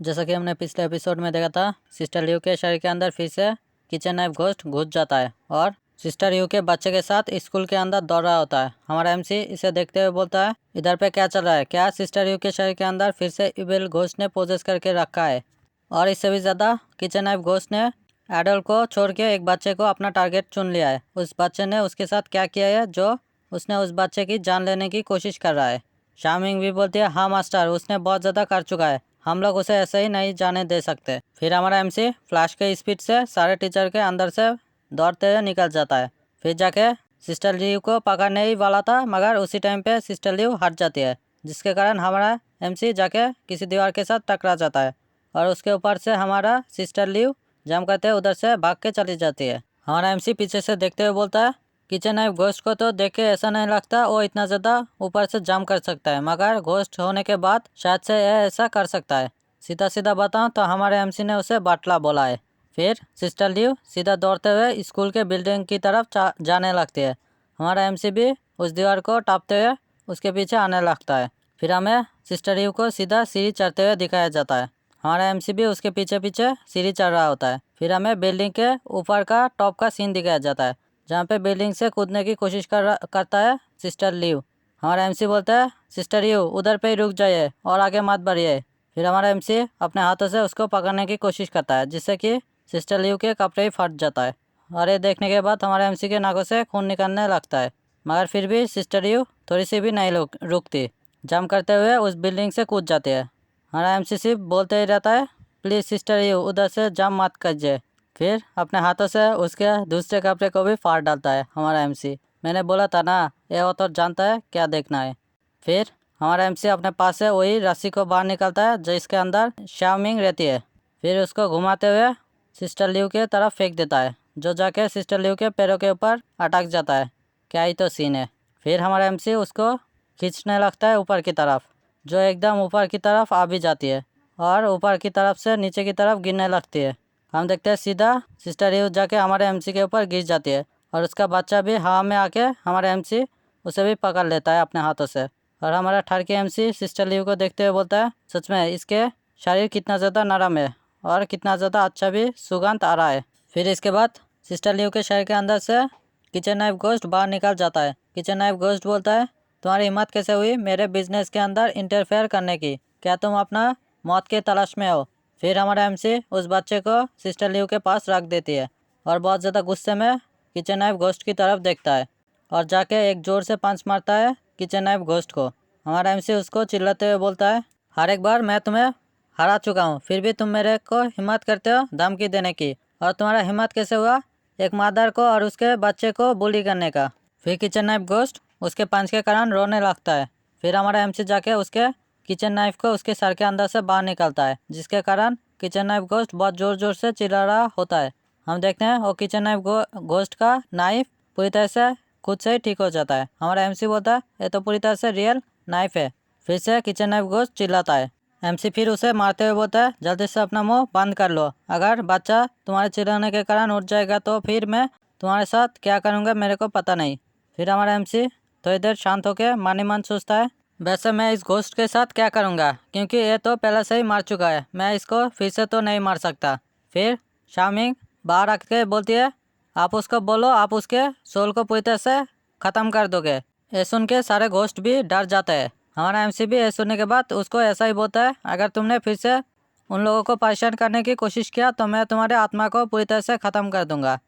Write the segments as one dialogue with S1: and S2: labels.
S1: जैसा कि हमने पिछले एपिसोड में देखा था, सिस्टर लियू के शरीर के अंदर फिर से किचन नाइफ घोस्ट घुस जाता है और सिस्टर लियू के बच्चे के साथ स्कूल के अंदर दौड़ रहा होता है। हमारा एमसी इसे देखते हुए बोलता है, इधर पे क्या चल रहा है? क्या सिस्टर लियू के शरीर के अंदर फिर से इविल घोस्ट ने पोजेस करके रखा है? और इससे भी ज़्यादा किचन नाइफ घोस्ट ने एडल को छोड़ के एक बच्चे को अपना टारगेट चुन लिया है। उस बच्चे ने उसके साथ क्या किया है जो उसने उस बच्चे की जान लेने की कोशिश कर रहा है। शामिंग भी बोलती है, हाँ मास्टर, उसने बहुत ज़्यादा कर चुका है, हम लोग उसे ऐसे ही नहीं जाने दे सकते। फिर हमारा एमसी फ्लैश के स्पीड से सारे टीचर के अंदर से दौड़ते हुए निकल जाता है। फिर जाके सिस्टर लियू को पकड़ने ही वाला था, मगर उसी टाइम पे सिस्टर लियू हट जाती है, जिसके कारण हमारा एमसी जाके किसी दीवार के साथ टकरा जाता है और उसके ऊपर से हमारा सिस्टर लियू जंप करते उधर से भाग के चली जाती है। हमारा एमसी पीछे से देखते हुए बोलता है, किचन नाइफ घोस्ट को तो देख के ऐसा नहीं लगता वो इतना ज़्यादा ऊपर से जंप कर सकता है, मगर घोस्ट होने के बाद शायद से यह ऐसा कर सकता है। सीधा सीधा बताऊं तो हमारे एमसी ने उसे बाटला बोला है। फिर सिस्टर लियू सीधा दौड़ते हुए स्कूल के बिल्डिंग की तरफ जाने लगती है। हमारा एमसी भी उस दीवार को टापते हुए उसके पीछे आने लगता है। फिर हमें सिस्टर लियू को सीधा सीढ़ी चढ़ते हुए दिखाया जाता है। हमारा एमसी भी उसके पीछे पीछे सीढ़ी चढ़ रहा होता है। फिर हमें बिल्डिंग के ऊपर का टॉप का सीन दिखाया जाता है, जहाँ पे बिल्डिंग से कूदने की कोशिश करता है सिस्टर लियू। हमारा एमसी बोलता है, सिस्टर लियू उधर पे ही रुक जाइए और आगे मत बढ़िए। फिर हमारा एमसी अपने हाथों से उसको पकड़ने की कोशिश करता है, जिससे कि सिस्टर लियू के कपड़े ही फट जाता है। और ये देखने के बाद हमारे एमसी के नाकों से खून निकलने लगता है, मगर फिर भी सिस्टर लियू थोड़ी सी भी नहीं रुकती, जंप करते हुए उस बिल्डिंग से कूद जाती है। हमारा एमसी सिर्फ बोलते ही रहता है, प्लीज़ सिस्टर लियू उधर से जंप मत कीजिए। फिर अपने हाथों से उसके दूसरे कपड़े को भी फाड़ डालता है हमारा एमसी। मैंने बोला था ना, ये वो तो जानता है क्या देखना है। फिर हमारा एमसी अपने पास से वही रस्सी को बाहर निकालता है जिसके अंदर शाओमिंग रहती है। फिर उसको घुमाते हुए सिस्टर लियू के तरफ फेंक देता है, जो जाके सिस्टर लियू के पैरों के ऊपर अटक जाता है। क्या ही तो सीन है। फिर हमारा एमसी उसको खींचने लगता है ऊपर की तरफ, जो एकदम ऊपर की तरफ आ भी जाती है और ऊपर की तरफ से नीचे की तरफ गिरने लगती है। हम देखते हैं सीधा सिस्टर लियू जाके हमारे एमसी के ऊपर गिर जाती है और उसका बच्चा भी हवा में आके हमारे एमसी उसे भी पकड़ लेता है अपने हाथों से। और हमारा ठरकी एमसी सिस्टर लियू को देखते हुए बोलता है, सच में इसके शरीर कितना ज़्यादा नरम है और कितना ज़्यादा अच्छा भी सुगंध आ रहा है। फिर इसके बाद सिस्टर लियू के शरीर के अंदर से किचन नाइफ घोस्ट बाहर निकल जाता है। किचन नाइफ घोस्ट बोलता है, तुम्हारी हिम्मत कैसे हुई मेरे बिजनेस के अंदर इंटरफेयर करने की? क्या तुम अपना मौत के तलाश में हो? फिर हमारा एमसी उस बच्चे को सिस्टर लियू के पास रख देती है और बहुत ज़्यादा गुस्से में किचन नाइफ घोस्ट की तरफ देखता है और जाके एक ज़ोर से पंच मारता है किचन नाइफ घोस्ट को। हमारा एमसी उसको चिल्लाते हुए बोलता है, हर एक बार मैं तुम्हें हरा चुका हूँ, फिर भी तुम मेरे को हिम्मत करते हो धमकी देने की, और तुम्हारा हिम्मत कैसे हुआ एक मदर को और उसके बच्चे को बुली करने का? फिर किचन नाइफ घोस्ट उसके पंच के कारण रोने लगता है। फिर हमारा एमसी जाके उसके किचन नाइफ को उसके सर के अंदर से बाहर निकालता है, जिसके कारण किचन नाइफ घोस्ट बहुत ज़ोर ज़ोर से चिल्ला रहा होता है। हम देखते हैं वो किचन नाइफ घोस्ट का नाइफ पूरी तरह से खुद से ही ठीक हो जाता है। हमारा एमसी बोलता है, ये तो पूरी तरह से रियल नाइफ है। फिर से किचन नाइफ घोस्ट चिल्लाता है। एमसी फिर उसे मारते हुए बोलता है, जल्दी से अपना मुंह बंद कर लो, अगर बच्चा तुम्हारे चिल्लाने के कारण उठ जाएगा तो फिर मैं तुम्हारे साथ क्या करूँगा मेरे को पता नहीं। फिर हमारा एमसी थोड़ी देर शांत होकर मन ही मन सोचता है, वैसे मैं इस घोस्ट के साथ क्या करूँगा, क्योंकि ये तो पहले से ही मार चुका है, मैं इसको फिर से तो नहीं मार सकता। फिर शामिंग बाहर आके बोलती है, आप उसको बोलो आप उसके सोल को पूरी तरह से ख़त्म कर दोगे। ये सुन के सारे घोस्ट भी डर जाते हैं। हमारा एमसी भी ये सुनने के बाद उसको ऐसा ही बोलता है, अगर तुमने फिर से उन लोगों को परेशान करने की कोशिश किया तो मैं तुम्हारे आत्मा को पूरी तरह से ख़त्म कर दूंगा।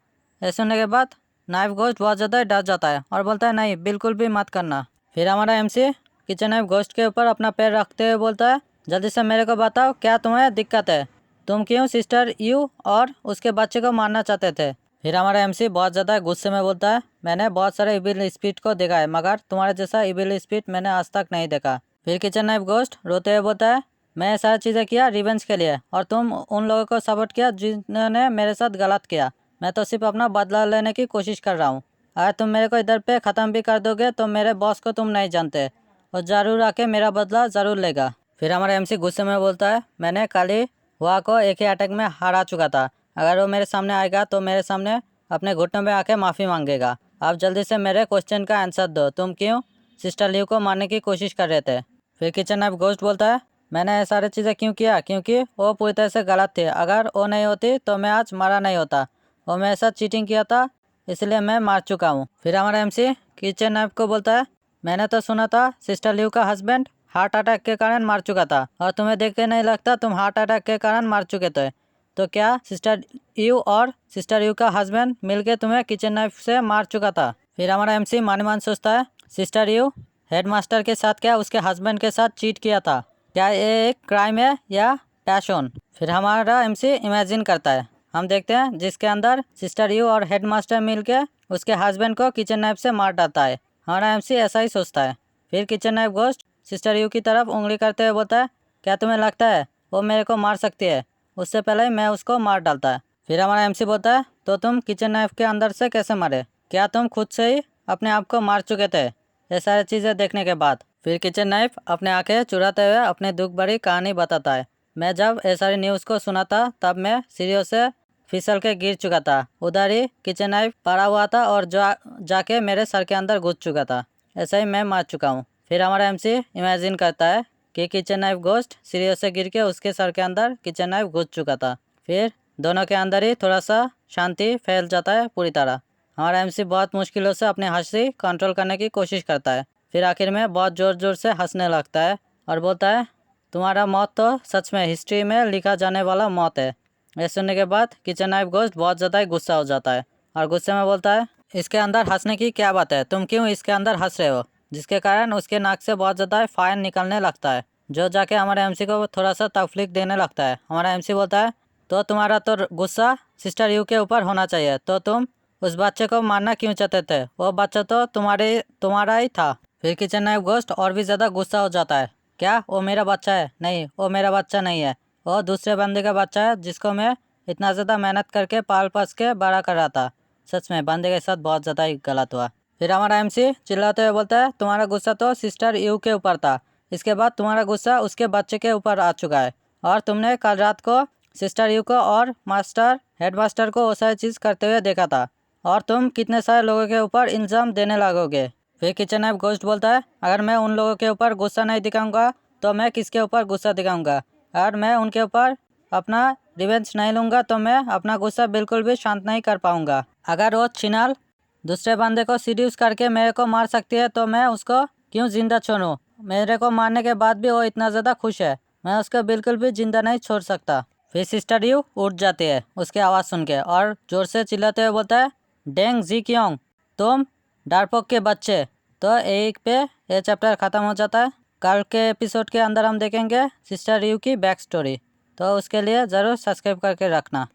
S1: ये सुनने के बाद नाइफ घोस्ट बहुत ज़्यादा डर जाता है और बोलता है, नहीं बिल्कुल भी मत करना। फिर हमारा एमसी किचन नाइफ घोस्ट के ऊपर अपना पैर रखते हुए बोलता है, जल्दी से मेरे को बताओ क्या तुम्हें दिक्कत है, तुम क्यों सिस्टर यू और उसके बच्चे को मारना चाहते थे? फिर हमारा एमसी बहुत ज़्यादा गुस्से में बोलता है, मैंने बहुत सारे इविल स्पिरिट को देखा है, मगर तुम्हारे जैसा इविल स्पिरिट मैंने आज तक नहीं देखा। फिर किचन नाइफ घोस्ट रोते हुए बोलता है, मैं ये सारी चीज़ें किया रिवेंज के लिए, और तुम उन लोगों को सपोर्ट किया जिन्होंने मेरे साथ गलत किया। मैं तो सिर्फ अपना बदला लेने की कोशिश कर रहा हूँ। अगर तुम मेरे को इधर पे ख़त्म भी कर दोगे तो मेरे बॉस को तुम नहीं जानते, और ज़रूर आके मेरा बदला ज़रूर लेगा। फिर हमारा एमसी गुस्से में बोलता है, मैंने कल ही हुआ को एक ही अटैक में हरा चुका था, अगर वो मेरे सामने आएगा तो मेरे सामने अपने घुटनों में आके माफ़ी मांगेगा। आप जल्दी से मेरे क्वेश्चन का आंसर दो, तुम क्यों सिस्टर लियू को मारने की कोशिश कर रहे थे? फिर किचन नाइफ घोस्ट बोलता है, मैंने ये सारी चीज़ें क्यों किया, क्योंकि वो पूरी तरह से गलत थी। अगर वो नहीं होती तो मैं आज मरा नहीं होता। वो मेरे साथ चीटिंग किया था, इसलिए मैं मार चुका हूँ। फिर हमारा एमसी किचन नाइफ को बोलता है, मैंने तो सुना था सिस्टर लियू का हस्बैंड हार्ट अटैक के कारण मार चुका था, और तुम्हें देख के नहीं लगता तुम हार्ट अटैक के कारण मार चुके थे। तो क्या सिस्टर यू और सिस्टर यू का हस्बैंड मिलके तुम्हें किचन नाइफ से मार चुका था? फिर हमारा एमसी मन ही मन सोचता है, सिस्टर यू हेडमास्टर के साथ क्या उसके हस्बैंड के साथ चीट किया था? क्या ये एक क्राइम है या पैशन? फिर हमारा एमसी इमेजिन करता है, हम देखते हैं जिसके अंदर सिस्टर यू और हेडमास्टर मिलके उसके हस्बैंड को किचन नाइफ से मार डालता है। हमारा एमसी ऐसा ही सोचता है। फिर kitchen knife ghost sister you की तरफ उंगली करते हुए बोलता है, क्या तुम्हें लगता है वो मेरे को मार सकती है? उससे पहले ही मैं उसको मार डालता है। फिर हमारा एमसी बोलता है, तो तुम किचन नाइफ के अंदर से कैसे मरे? क्या तुम खुद से ही अपने आप को मार चुके थे? ये सारी चीज़ें देखने के बाद फिर किचन नाइफ अपने आंखें चुराते हुए अपनी दुख भरी कहानी बताता है। मैं जब ये सारी न्यूज़ को सुना था तब मैं सीढ़ियों से फिसल के गिर चुका था। उधर ही किचन नाइफ पड़ा हुआ था और जाके मेरे सर के अंदर घुस चुका था। ऐसा ही मैं मार चुका हूँ। फिर हमारा एमसी इमेजिन करता है कि किचन नाइफ घोस्ट सीढ़ियों से गिर के उसके सर के अंदर किचन नाइफ घुस चुका था। फिर दोनों के अंदर ही थोड़ा सा शांति फैल जाता है पूरी तरह। हमारा एमसी बहुत मुश्किलों से अपनी हंसी कंट्रोल करने की कोशिश करता है। फिर आखिर में बहुत ज़ोर ज़ोर से हंसने लगता है और बोलता है, तुम्हारा मौत तो सच में हिस्ट्री में लिखा जाने वाला मौत है। यह सुनने के बाद किचन नाइफ घोस्ट बहुत ज़्यादा ही गुस्सा हो जाता है और गुस्से में बोलता है, इसके अंदर हंसने की क्या बात है? तुम क्यों इसके अंदर हंस रहे हो? जिसके कारण उसके नाक से बहुत ज़्यादा फायर निकलने लगता है, जो जाके हमारे एमसी को थोड़ा सा तकलीफ देने लगता है। हमारा एमसी बोलता है, तो तुम्हारा तो गुस्सा सिस्टर यू के ऊपर होना चाहिए, तो तुम उस बच्चे को मारना क्यों चाहते थे? वो बच्चा तो तुम्हारा ही था। फिर किचन नाइफ घोस्ट और भी ज़्यादा गुस्सा हो जाता है, क्या वो मेरा बच्चा है? नहीं, वो मेरा बच्चा नहीं है, वो दूसरे बंदे का बच्चा है जिसको मैं इतना ज़्यादा मेहनत करके पाल पोस के बड़ा कर रहा था। सच में बंदे के साथ बहुत ज़्यादा ही गलत हुआ। फिर हमारा एमसी चिल्लाते हुए बोलता है, तुम्हारा गुस्सा तो सिस्टर यू के ऊपर था, इसके बाद तुम्हारा गुस्सा उसके बच्चे के ऊपर आ चुका है, और तुमने कल रात को सिस्टर यू को और हेडमास्टर को वो सारी चीज़ करते हुए देखा था, और तुम कितने सारे लोगों के ऊपर इल्ज़ाम देने लगोगे। फिर किचन नाइफ घोस्ट बोलता है, अगर मैं उन लोगों के ऊपर गुस्सा नहीं दिखाऊंगा तो मैं किसके ऊपर गुस्सा दिखाऊंगा? अगर मैं उनके ऊपर अपना रिवेंज नहीं लूँगा तो मैं अपना गुस्सा बिल्कुल भी शांत नहीं कर पाऊंगा। अगर वो छिनाल दूसरे बंदे को सीड्यूस करके मेरे को मार सकती है तो मैं उसको क्यों जिंदा छोड़ूं? मेरे को मारने के बाद भी वो इतना ज़्यादा खुश है, मैं उसको बिल्कुल भी जिंदा नहीं छोड़ सकता। फिर सिस्टर यू उठ जाती है उसकी आवाज़ सुन के और ज़ोर से चिल्लाते हुए बोलता है, डेंग जी क्योंग, तुम डारपोक के बच्चे। तो एक पे ये चैप्टर ख़त्म हो जाता है। कल के एपिसोड के अंदर हम देखेंगे सिस्टर यू की बैक स्टोरी, तो उसके लिए ज़रूर सब्सक्राइब करके रखना।